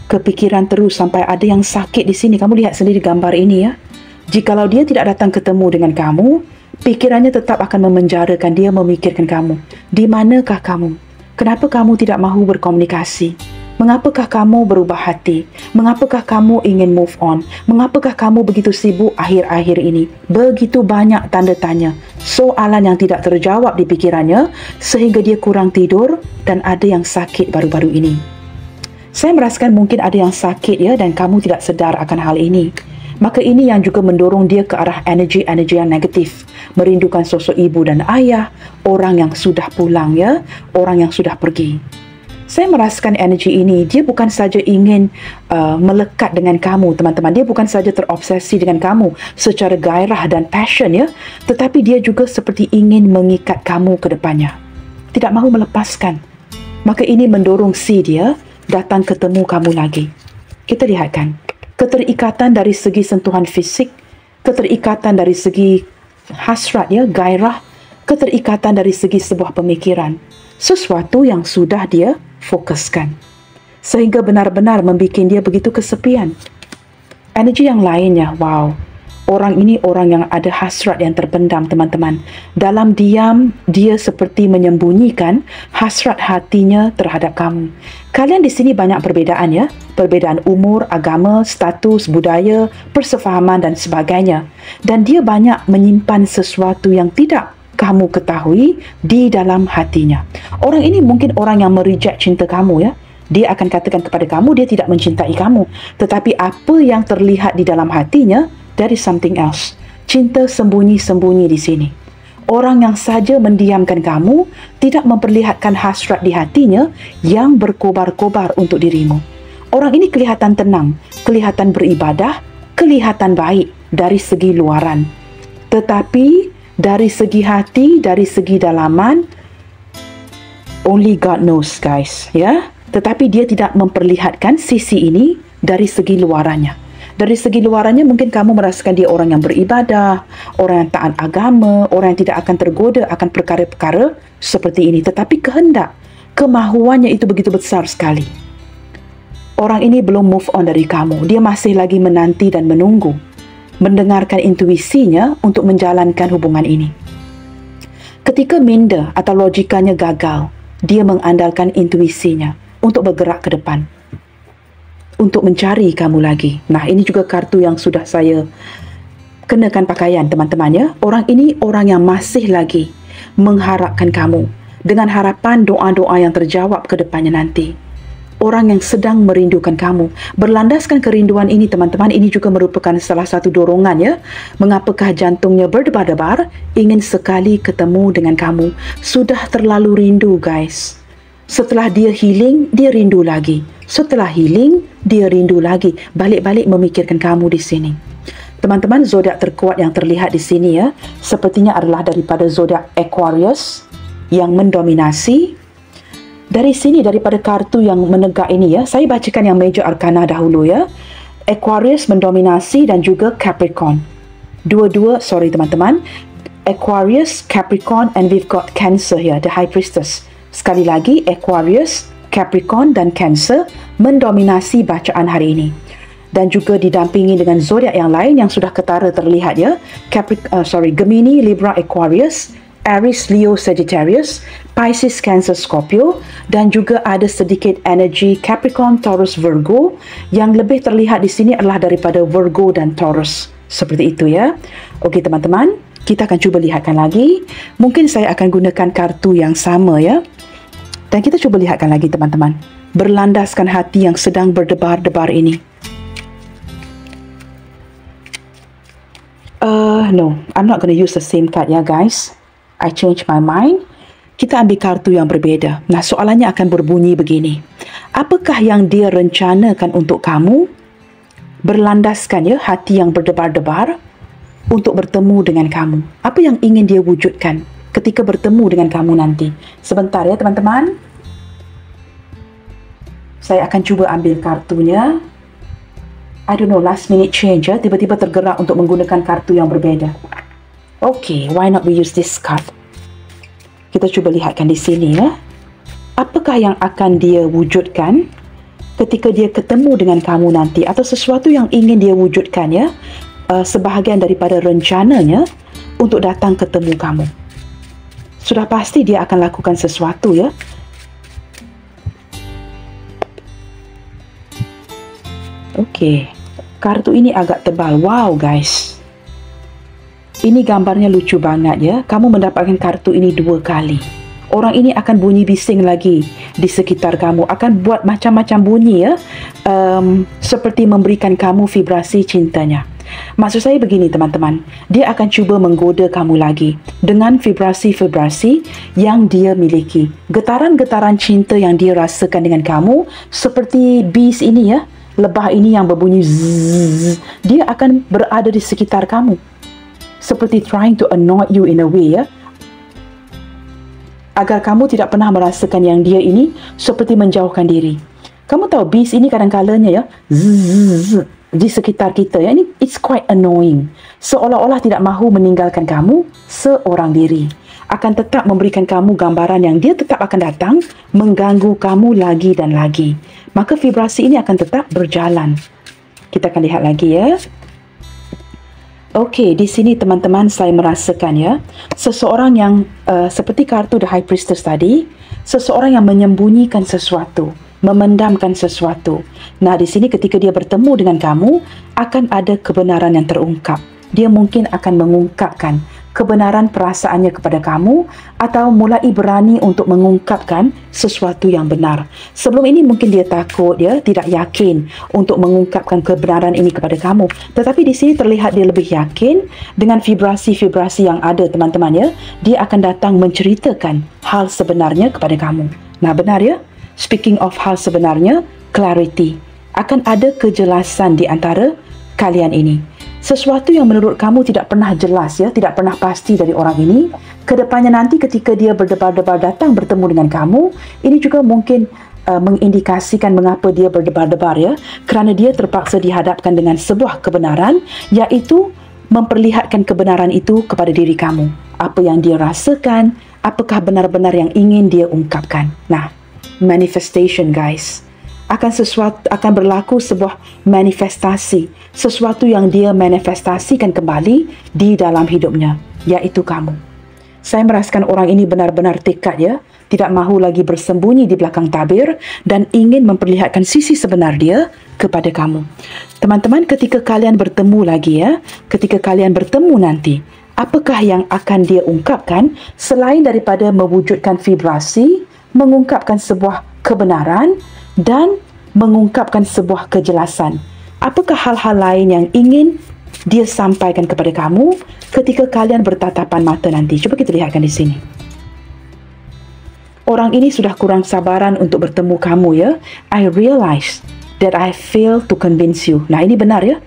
kepikiran terus sampai ada yang sakit di sini. Kamu lihat sendiri gambar ini ya. Jikalau dia tidak datang ketemu dengan kamu, pikirannya tetap akan memenjarakan dia, memikirkan kamu. Di manakah kamu? Kenapa kamu tidak mahu berkomunikasi? Mengapakah kamu berubah hati? Mengapakah kamu ingin move on? Mengapakah kamu begitu sibuk akhir-akhir ini? Begitu banyak tanda tanya, soalan yang tidak terjawab di pikirannya sehingga dia kurang tidur dan ada yang sakit baru-baru ini. Saya merasakan mungkin ada yang sakit ya dan kamu tidak sedar akan hal ini. Maka ini yang juga mendorong dia ke arah energi-energi yang negatif. Merindukan sosok ibu dan ayah, orang yang sudah pulang ya, orang yang sudah pergi. Saya merasakan energi ini, dia bukan saja ingin melekat dengan kamu, teman-teman. Dia bukan saja terobsesi dengan kamu secara gairah dan passion ya, tetapi dia juga seperti ingin mengikat kamu ke depannya. Tidak mahu melepaskan. Maka ini mendorong si dia datang ketemu kamu lagi. Kita lihatkan keterikatan dari segi sentuhan fisik, keterikatan dari segi hasrat ya, gairah, keterikatan dari segi sebuah pemikiran, sesuatu yang sudah dia fokuskan sehingga benar-benar membuat dia begitu kesepian. Energi yang lainnya, wow, orang ini orang yang ada hasrat yang terpendam, teman-teman. Dalam diam, dia seperti menyembunyikan hasrat hatinya terhadap kamu. Kalian di sini banyak perbezaan ya. Perbezaan umur, agama, status, budaya, persefahaman dan sebagainya. Dan dia banyak menyimpan sesuatu yang tidak kamu ketahui di dalam hatinya. Orang ini mungkin orang yang mereject cinta kamu ya. Dia akan katakan kepada kamu dia tidak mencintai kamu. Tetapi apa yang terlihat di dalam hatinya, there is something else. Cinta sembunyi-sembunyi di sini. Orang yang saja mendiamkan kamu, tidak memperlihatkan hasrat di hatinya yang berkobar-kobar untuk dirimu. Orang ini kelihatan tenang, kelihatan beribadah, kelihatan baik dari segi luaran. Tetapi dari segi hati, dari segi dalaman, only God knows guys, ya. Tetapi dia tidak memperlihatkan sisi ini dari segi luarannya. Dari segi luarannya mungkin kamu merasakan dia orang yang beribadah, orang yang taat agama, orang yang tidak akan tergoda akan perkara-perkara seperti ini. Tetapi kehendak, kemahuannya itu begitu besar sekali. Orang ini belum move on dari kamu. Dia masih lagi menanti dan menunggu. Mendengarkan intuisinya untuk menjalankan hubungan ini. Ketika minda atau logikanya gagal, dia mengandalkan intuisinya untuk bergerak ke depan. Untuk mencari kamu lagi. Nah, ini juga kartu yang sudah saya kenakan pakaian, teman-teman ya. Orang ini orang yang masih lagi mengharapkan kamu dengan harapan doa-doa yang terjawab ke depannya nanti. Orang yang sedang merindukan kamu. Berlandaskan kerinduan ini, teman-teman, ini juga merupakan salah satu dorongan ya. Mengapakah jantungnya berdebar-debar, ingin sekali ketemu dengan kamu. Sudah terlalu rindu, guys. Setelah dia healing, dia rindu lagi. Setelah healing, dia rindu lagi. Balik-balik memikirkan kamu di sini. Teman-teman, zodiak terkuat yang terlihat di sini ya, sepertinya adalah daripada zodiak Aquarius yang mendominasi. Dari sini, daripada kartu yang menegak ini ya, saya bacakan yang Major Arcana dahulu ya. Aquarius mendominasi dan juga Capricorn. Sorry teman-teman. Aquarius, Capricorn, and we've got Cancer here, the High Priestess. Sekali lagi, Aquarius, Capricorn dan Cancer mendominasi bacaan hari ini. Dan juga didampingi dengan zodiak yang lain yang sudah ketara terlihat ya. Gemini, Libra, Aquarius, Aries, Leo, Sagittarius, Pisces, Cancer, Scorpio, dan juga ada sedikit energi Capricorn, Taurus, Virgo. Yang lebih terlihat di sini adalah daripada Virgo dan Taurus. Seperti itu ya. Okey teman-teman, kita akan cuba lihatkan lagi. Mungkin saya akan gunakan kartu yang sama ya. Dan kita cuba lihatkan lagi teman-teman. Berlandaskan hati yang sedang berdebar-debar ini. No, I'm not going to use the same card ya guys. I change my mind. Kita ambil kartu yang berbeza. Nah, soalannya akan berbunyi begini. Apakah yang dia rencanakan untuk kamu? Berlandaskan ya hati yang berdebar-debar untuk bertemu dengan kamu. Apa yang ingin dia wujudkan ketika bertemu dengan kamu nanti? Sebentar ya teman-teman. Saya akan cuba ambil kartunya. I don't know, last minute change ya. Tiba-tiba tergerak untuk menggunakan kartu yang berbeza. Okay, why not we use this card? Kita cuba lihatkan di sini ya. Apakah yang akan dia wujudkan ketika dia ketemu dengan kamu nanti? Atau sesuatu yang ingin dia wujudkan ya. Sebahagian daripada rencananya untuk datang ketemu kamu. Sudah pasti dia akan lakukan sesuatu ya. Okey. Kartu ini agak tebal. Wow guys. Ini gambarnya lucu banget ya. Kamu mendapatkan kartu ini 2 kali. Orang ini akan bunyi bising lagi di sekitar kamu. Akan buat macam-macam bunyi ya. Seperti memberikan kamu vibrasi cintanya. Maksud saya begini teman-teman. Dia akan cuba menggoda kamu lagi. Dengan vibrasi-vibrasi yang dia miliki. Getaran-getaran cinta yang dia rasakan dengan kamu. Seperti bees ini ya. Lebah ini yang berbunyi zzz, dia akan berada di sekitar kamu. Seperti trying to annoy you in a way ya. Agar kamu tidak pernah merasakan yang dia ini seperti menjauhkan diri. Kamu tahu bees ini kadang-kadangnya ya zzz, di sekitar kita ya. Ini it's quite annoying. Seolah-olah tidak mahu meninggalkan kamu seorang diri. Akan tetap memberikan kamu gambaran yang dia tetap akan datang mengganggu kamu lagi dan lagi. Maka vibrasi ini akan tetap berjalan. Kita akan lihat lagi ya. Okey, di sini teman-teman saya merasakan ya, seseorang yang seperti kartu The High Priestess tadi, seseorang yang menyembunyikan sesuatu, memendamkan sesuatu. Nah, di sini ketika dia bertemu dengan kamu, akan ada kebenaran yang terungkap. Dia mungkin akan mengungkapkan kebenaran perasaannya kepada kamu atau mulai berani untuk mengungkapkan sesuatu yang benar. Sebelum ini mungkin dia takut, dia tidak yakin untuk mengungkapkan kebenaran ini kepada kamu. Tetapi di sini terlihat dia lebih yakin dengan vibrasi-vibrasi yang ada teman-teman ya. Dia akan datang menceritakan hal sebenarnya kepada kamu. Nah, benar ya? Speaking of hal sebenarnya, clarity. Akan ada kejelasan di antara kalian ini. Sesuatu yang menurut kamu tidak pernah jelas ya, tidak pernah pasti dari orang ini, kedepannya nanti ketika dia berdebar-debar datang bertemu dengan kamu, ini juga mungkin mengindikasikan mengapa dia berdebar-debar ya, kerana dia terpaksa dihadapkan dengan sebuah kebenaran, iaitu memperlihatkan kebenaran itu kepada diri kamu. Apa yang dia rasakan, apakah benar-benar yang ingin dia ungkapkan. Nah, manifestation guys. Akan berlaku sebuah manifestasi, sesuatu yang dia manifestasikan kembali di dalam hidupnya, iaitu kamu. Saya merasakan orang ini benar-benar tekad ya, tidak mahu lagi bersembunyi di belakang tabir dan ingin memperlihatkan sisi sebenar dia kepada kamu. Teman-teman, ketika kalian bertemu lagi ya, ketika kalian bertemu nanti, apakah yang akan dia ungkapkan selain daripada mewujudkan vibrasi, mengungkapkan sebuah kebenaran dan mengungkapkan sebuah kejelasan? Apakah hal-hal lain yang ingin dia sampaikan kepada kamu ketika kalian bertatapan mata nanti? Cuba kita lihatkan di sini. Orang ini sudah kurang sabaran untuk bertemu kamu ya. I realize that I failed to convince you. Nah, ini benar ya.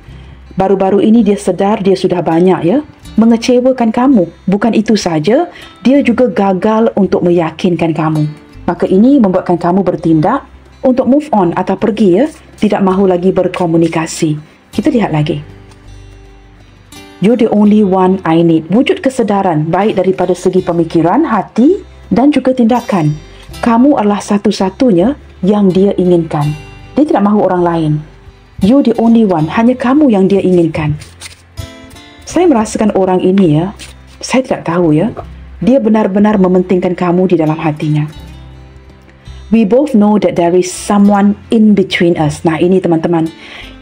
Baru-baru ini dia sedar dia sudah banyak ya mengecewakan kamu. Bukan itu saja, dia juga gagal untuk meyakinkan kamu. Maka ini membuatkan kamu bertindak untuk move on atau pergi ya, tidak mahu lagi berkomunikasi. Kita lihat lagi. You're the only one I need. Wujud kesedaran baik daripada segi pemikiran, hati dan juga tindakan. Kamu adalah satu-satunya yang dia inginkan. Dia tidak mahu orang lain. You're the only one. Hanya kamu yang dia inginkan. Saya merasakan orang ini ya, saya tidak tahu ya, dia benar-benar mementingkan kamu di dalam hatinya. We both know that there is someone in between us. Nah, ini teman-teman.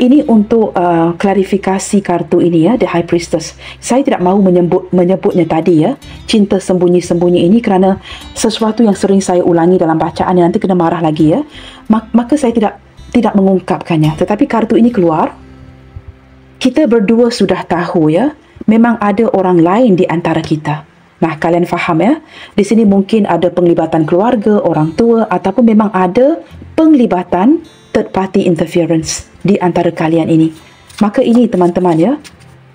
Ini untuk klarifikasi kartu ini ya, The High Priestess. Saya tidak mahu menyebutnya tadi ya, cinta sembunyi-sembunyi ini kerana sesuatu yang sering saya ulangi dalam bacaan yang nanti kena marah lagi ya. Maka saya tidak mengungkapkannya. Tetapi kartu ini keluar. Kita berdua sudah tahu ya, memang ada orang lain di antara kita. Nah, kalian faham ya? Di sini mungkin ada penglibatan keluarga, orang tua, ataupun memang ada penglibatan third party interference di antara kalian ini. Maka ini teman-teman ya,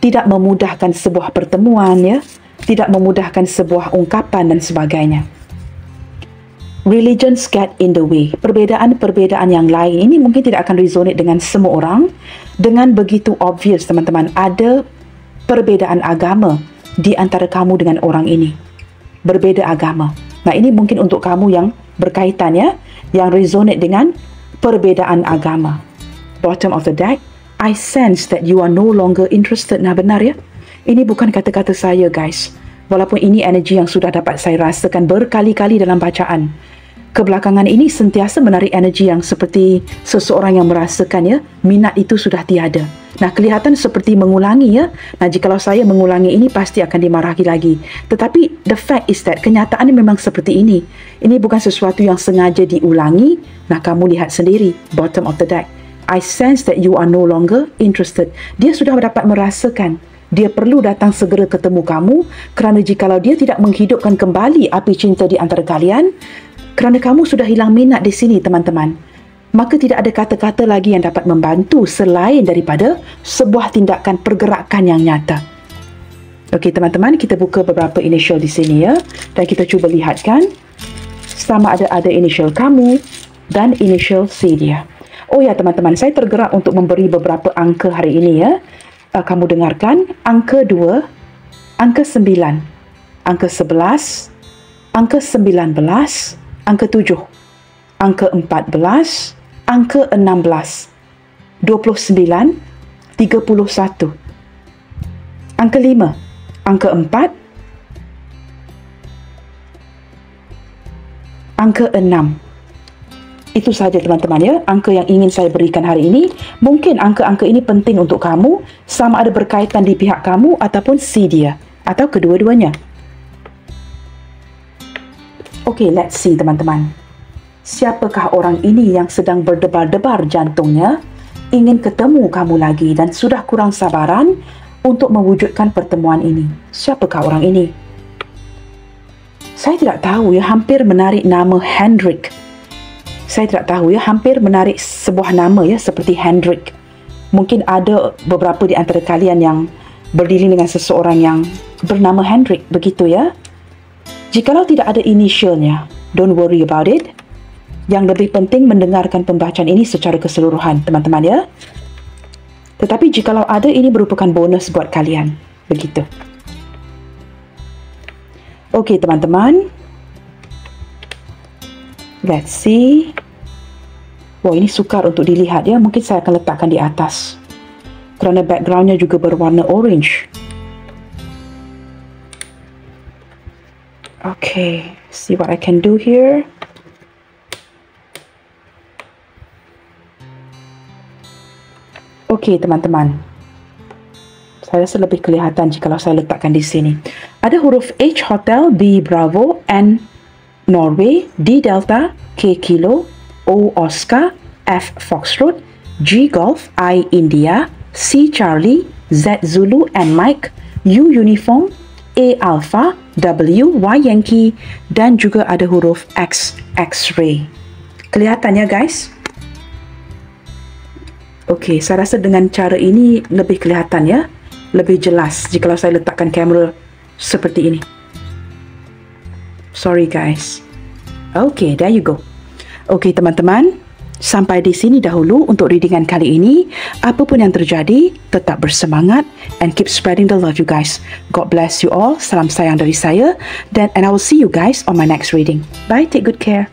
tidak memudahkan sebuah pertemuan ya, tidak memudahkan sebuah ungkapan dan sebagainya. Religions get in the way. Perbezaan-perbezaan yang lain ini mungkin tidak akan resonate dengan semua orang. Dengan begitu obvious teman-teman, ada perbezaan agama di antara kamu dengan orang ini. Berbeza agama. Nah, ini mungkin untuk kamu yang berkaitan ya, yang resonate dengan perbezaan agama. Bottom of the deck, I sense that you are no longer interested. Nah, benar ya? Ini bukan kata-kata saya guys. Walaupun ini energi yang sudah dapat saya rasakan berkali-kali dalam bacaan. Kebelakangan ini sentiasa menarik energi yang seperti seseorang yang merasakan ya, minat itu sudah tiada. Nah, kelihatan seperti mengulangi ya. Nah, jikalau saya mengulangi ini pasti akan dimarahi lagi. Tetapi the fact is that kenyataannya memang seperti ini. Ini bukan sesuatu yang sengaja diulangi. Nah, kamu lihat sendiri, bottom of the deck. I sense that you are no longer interested. Dia sudah dapat merasakan. Dia perlu datang segera ketemu kamu kerana jikalau dia tidak menghidupkan kembali api cinta di antara kalian, kerana kamu sudah hilang minat di sini teman-teman, maka tidak ada kata-kata lagi yang dapat membantu selain daripada sebuah tindakan pergerakan yang nyata. Okey teman-teman, kita buka beberapa initial di sini ya, dan kita cuba lihatkan sama ada initial kamu dan initial si dia. Oh ya teman-teman, saya tergerak untuk memberi beberapa angka hari ini ya. Kamu dengarkan, angka 2, angka 9, angka 11, angka 19, angka 7, angka 14, angka 16, 29, 31, angka 5, angka 4, angka 6. Itu sahaja teman-teman ya, angka yang ingin saya berikan hari ini. Mungkin angka-angka ini penting untuk kamu, sama ada berkaitan di pihak kamu ataupun si dia, atau kedua-duanya. Okay, let's see teman-teman. Siapakah orang ini yang sedang berdebar-debar jantungnya, ingin ketemu kamu lagi dan sudah kurang sabaran untuk mewujudkan pertemuan ini? Siapakah orang ini? Saya tidak tahu ya, hampir menarik nama Hendrik. Saya tidak tahu ya, hampir menarik sebuah nama ya, seperti Hendrik. Mungkin ada beberapa di antara kalian yang berdiri dengan seseorang yang bernama Hendrik, begitu ya. Jikalau tidak ada initialnya, don't worry about it. Yang lebih penting mendengarkan pembacaan ini secara keseluruhan, teman-teman ya. Tetapi jikalau ada, ini merupakan bonus buat kalian, begitu. Okey teman-teman. Let's see. Wah, ini sukar untuk dilihat ya. Mungkin saya akan letakkan di atas, kerana backgroundnya juga berwarna orange. Okay, see what I can do here. Okay, teman-teman. Saya rasa lebih kelihatan jikalau saya letakkan di sini. Ada huruf H Hotel, B Bravo, N Norway, D Delta, K Kilo, O Oscar, F Foxtrot, G Golf, I India, C Charlie, Z Zulu and Mike, U Uniform, A Alpha, W Y Yankee, dan juga ada huruf X X-ray. Kelihatan ya guys? Okey, saya rasa dengan cara ini lebih kelihatan ya, lebih jelas jikalau saya letakkan kamera seperti ini. Sorry guys. Okay, there you go. Okay teman-teman, sampai di sini dahulu untuk readingan kali ini. Apapun yang terjadi, tetap bersemangat and keep spreading the love you guys. God bless you all. Salam sayang dari saya, and I will see you guys on my next reading. Bye, take good care.